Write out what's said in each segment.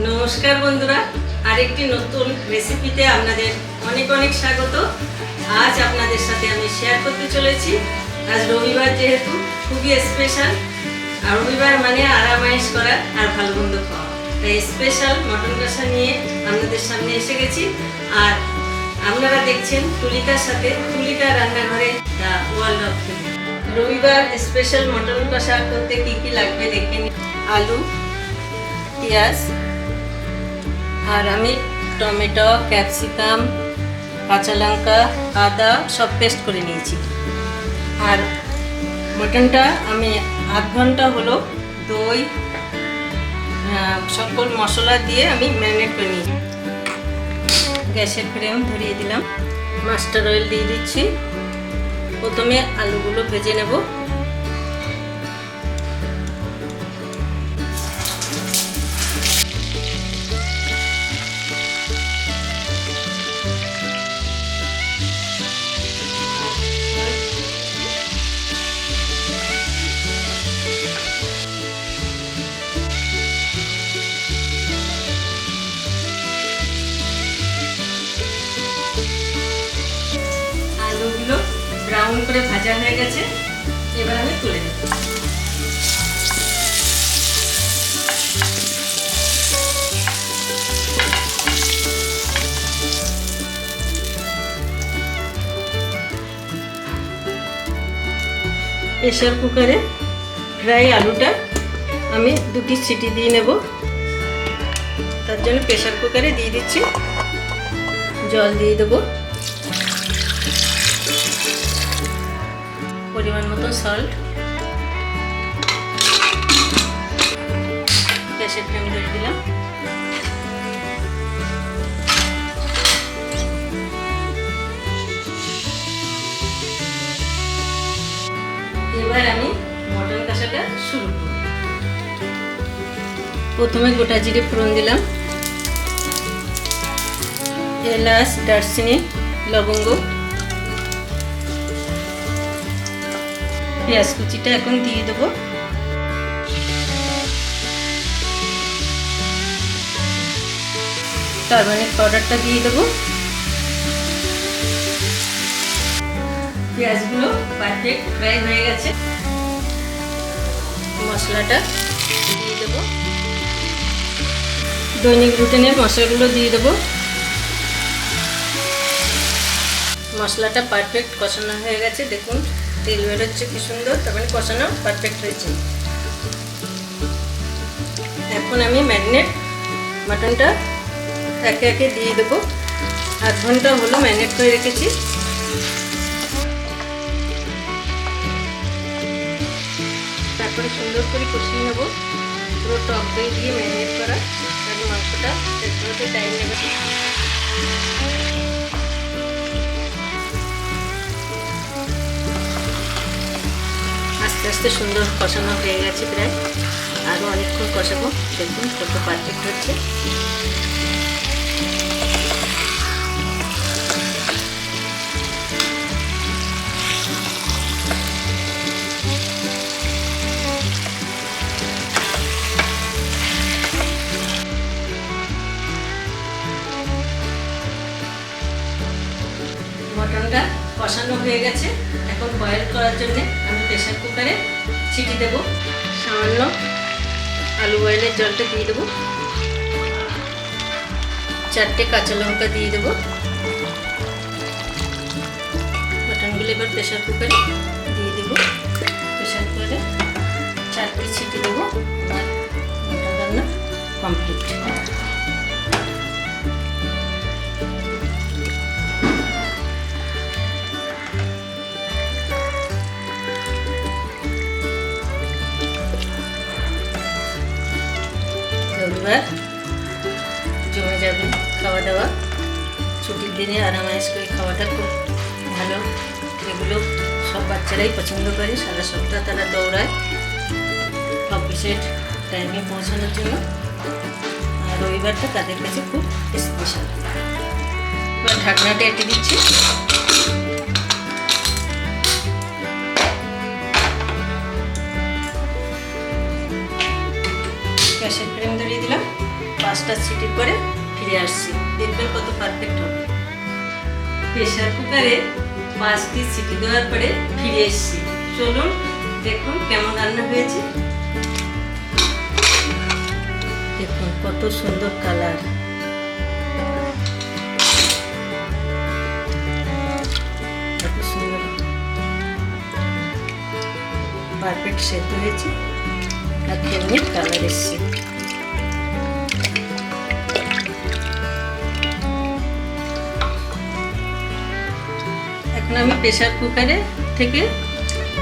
নমস্কার বন্ধুরা, আরেকটি নতুন রেসিপিতে আপনাদের অনেক অনেক স্বাগত। আজ আপনাদের সাথে আমি শেয়ার করতে চলেছি। আজ রবিবার, যেহেতু খুবই স্পেশাল। আর রবিবার মানে আরামায়েশ করা আর ভালো মন্দ খাওয়া, তাই স্পেশাল মটন কষা নিয়ে আপনাদের সামনে এসে গেছি। আর আপনারা দেখছেন তুলিকার সাথে, তুলিকা রান্নাঘরে, দ্য ওয়ার্ল্ড অফ তুলিকা। রবিবার স্পেশাল মটন কষা করতে কি কি লাগবে দেখে নিন। আলু, পেঁয়াজ, আর আমি টমেটো, ক্যাপসিকাম, কাঁচা লঙ্কা, আদা সব পেস্ট করে নিয়েছি। আর মটনটা আমি আধ ঘন্টা হলো দই সকল মশলা দিয়ে আমি ম্যারিনেট করে নিয়েছি। গ্যাসের ফ্লেম ধরিয়ে দিলাম, মাস্টার অয়েল দিয়ে দিচ্ছি। প্রথমে আলুগুলো ভেজে নেব। আলুগুলো ব্রাউন করে ভাজা হয়ে গেছে, এবার আমি তুলে নেব। প্রেসার কুকারে ফ্রাই আলুটা আমি 2টি সিটি দিয়ে নেব। তার জন্য প্রেসার কুকারে দিয়ে দিচ্ছি, জল দিয়ে দেবো, পরিমাণ মতো সল্ট। গ্যাসের ফ্লেম ধরে দিলাম। এবার আমি মটন কষাটা শুরু করব। প্রথমে গোটা জিরে ফোড়ন দিলাম, এলাচ, দারচিনি, লবঙ্গ, পেঁয়াজ কুচিটা এখন দিয়ে দেবো। টারমারিক পাউডারটা দিয়ে দেবো। পেঁয়াজগুলো পারফেক্ট ফ্রাই হয়ে গেছে। মশলাটা দিয়ে দেবো, দৈনিক রুটিনের মশলাগুলো দিয়ে দেবো। মশলাটা পারফেক্ট কষানো হয়ে গেছে, দেখুন তেল বেরোচ্ছে কি সুন্দর, তার মানে কষানো পারফেক্ট হয়েছে। এখন আমি ম্যারিনেট মাটনটা একে একে দিয়ে দেবো। আধ ঘন্টা হলো ম্যারিনেট করে রেখেছি। তারপরে সুন্দর করে কষিয়ে নেবো। পুরো টক দই দিয়ে ম্যারিনেট করা, তাহলে মাংসটা একটু টাইম নেবে। আস্তে আস্তে সুন্দর কষানো হয়ে গেছে, প্রায় আরও অনেকক্ষণ কষাবো। দেখুন কত পারফেক্ট হচ্ছে। মটনটা কষানো হয়ে গেছে। এখন বয়েল করার জন্য আমি প্রেসার কুকারে সিটি দেব। সামান্য আলু বয়েলের জলটা দিয়ে দেবো, 4টে কাঁচা লঙ্কা দিয়ে দেবো। মটনগুলো এবার প্রেসার কুকারে দিয়ে দেবো। প্রেসার কুকারে 4টে সিটি দেবো। আর মটন রান্না কমপ্লিট। রবিবার জমে যাবে খাওয়া দাওয়া। ছুটির দিনে আরামায়েশ করে খাওয়াটা খুব ভালো। এগুলো সব বাচ্চারাই পছন্দ করে। সারা সপ্তাহ তারা দৌড়ায় অফিসের টাইমে পৌঁছানোর জন্য। আর রবিবারটা তাদের কাছে খুব স্পেশাল। এবার ঢাকনাটা এঁটে দিচ্ছি। গ্যাসের ফ্লেম ধরিয়ে দিলাম। 5 5টা সিটির পরে ফিরে আসছি, দেখবেন কত পারফেক্ট হবে। প্রেশার কুকারে 5টি সিটি দেওয়ার পরে ফিরে এসেছি। চলুন দেখুন কেমন রান্না হয়েছে। দেখুন কত সুন্দর কালার, কত সুন্দর পারফেক্ট সেদ্ধ হয়েছে আর কেমনি কালার এসছে। এখন আমি প্রেসার কুকারে থেকে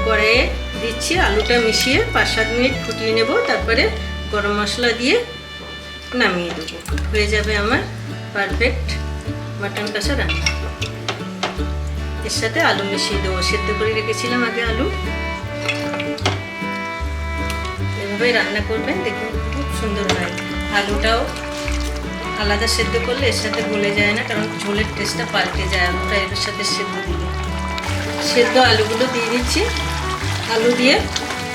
কড়াইয়ে দিচ্ছি, আলুটা মিশিয়ে 5-7 মিনিট ফুটিয়ে নেব, তারপরে গরম মশলা দিয়ে নামিয়ে দেবো। হয়ে যাবে আমার পারফেক্ট মাটন কষা রান্না। এর সাথে আলু মিশিয়ে দেবো, সেদ্ধ করে রেখেছিলাম আগে আলু। এভাবেই রান্না করবেন, দেখুন খুব সুন্দর হয়। আলুটাও আলাদা সেদ্ধ করলে এর সাথে গলে যায় না, কারণ ঝোলের টেস্টটা পাল্টে যায় আলুটা এর সাথে সেদ্ধ দিলে। সেদ্ধ আলুগুলো দিয়ে দিচ্ছি, আলু দিয়ে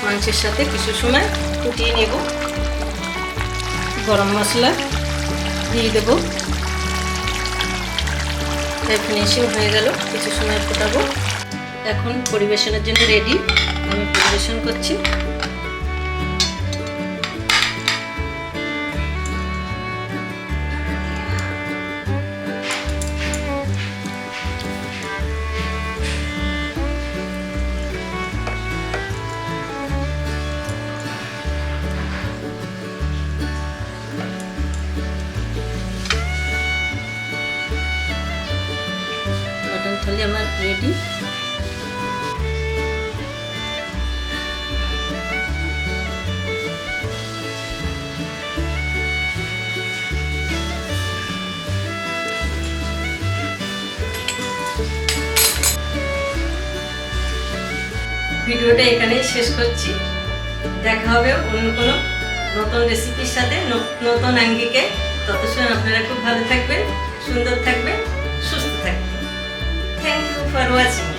মাংসের সাথে কিছু সময় ফুটিয়ে নেব। গরম মশলা দিয়ে দেবো, ফিনিশিং হয়ে গেল। কিছু সময় ফোটাবো। এখন পরিবেশনের জন্য রেডি, আমি পরিবেশন করছি। মটন থালি আমার রেডি। ভিডিওটা এখানেই শেষ করছি। দেখা হবে অন্য কোনো নতুন রেসিপির সাথে, নতুন আঙ্গিকে। ততক্ষণ আপনারা খুব ভালো থাকবেন, সুন্দর থাকবেন, সুস্থ থাকবেন। Thank you for watching.